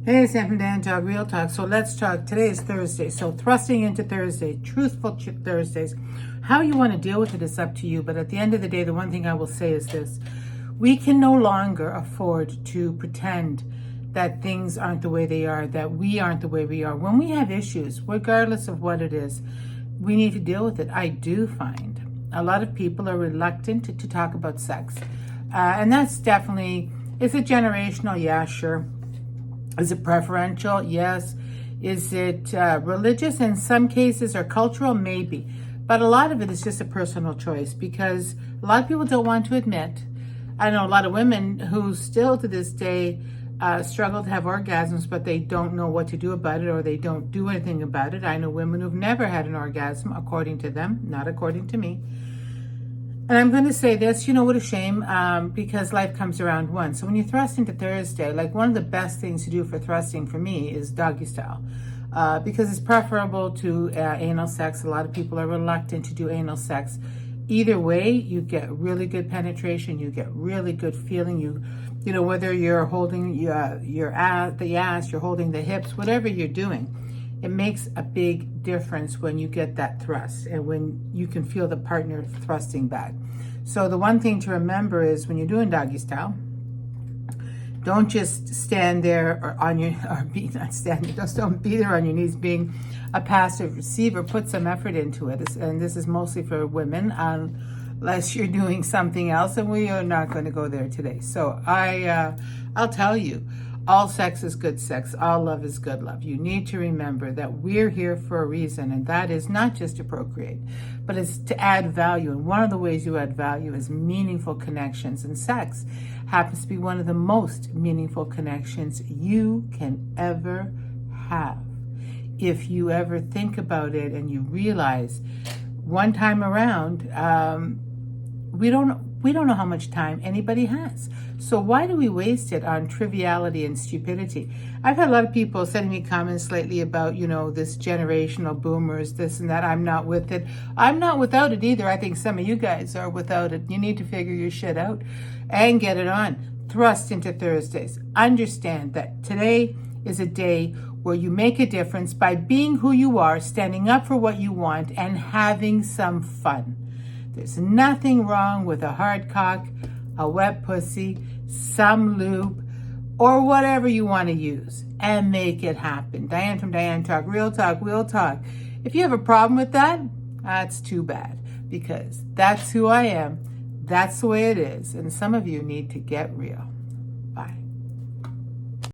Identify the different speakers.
Speaker 1: Hey, Sam from Dan Talk Real Talk. So let's talk. Today is Thursday. So thrusting into Thursday, truthful Thursdays. How you want to deal with it is up to you. But at the end of the day, the one thing I will say is this. We can no longer afford to pretend that things aren't the way they are, that we aren't the way we are. When we have issues, regardless of what it is, we need to deal with it. I do find a lot of people are reluctant to talk about sex. And that's definitely, is it generational? Yeah, sure. Is it preferential? Yes. Is it religious in some cases or cultural? Maybe. But a lot of it is just a personal choice because a lot of people don't want to admit. I know a lot of women who still to this day struggle to have orgasms, but they don't know what to do about it or they don't do anything about it. I know women who've never had an orgasm, according to them, not according to me. And I'm going to say this, what a shame, because life comes around once. So when you thrust into Thursday, like one of the best things to do for thrusting for me is doggy style, because it's preferable to anal sex. A lot of people are reluctant to do anal sex. Either way, you get really good penetration. You get really good feeling. Whether you're holding the ass, you're holding the hips, whatever you're doing. It makes a big difference when you get that thrust and when you can feel the partner thrusting back. So the one thing to remember is when you're doing doggy style, don't just stand there just don't be there on your knees being a passive receiver. Put some effort into it. And this is mostly for women, unless you're doing something else, and we are not going to go there today. So I'll tell you, all sex is good sex. All love is good love. You need to remember that we're here for a reason, and that is not just to procreate, but it's to add value. And one of the ways you add value is meaningful connections, and sex happens to be one of the most meaningful connections you can ever have. If you ever think about it and you realize one time around, we don't know how much time anybody has. So why do we waste it on triviality and stupidity? I've had a lot of people sending me comments lately about, this generational boomers, this and that. I'm not with it. I'm not without it either. I think some of you guys are without it. You need to figure your shit out and get it on. Thrust into Thursdays. Understand that today is a day where you make a difference by being who you are, standing up for what you want, and having some fun. There's nothing wrong with a hard cock, a wet pussy, some lube, or whatever you want to use, and make it happen. Diane from Diane Talk, Real Talk, Real Talk. If you have a problem with that, that's too bad, because that's who I am. That's the way it is, and some of you need to get real.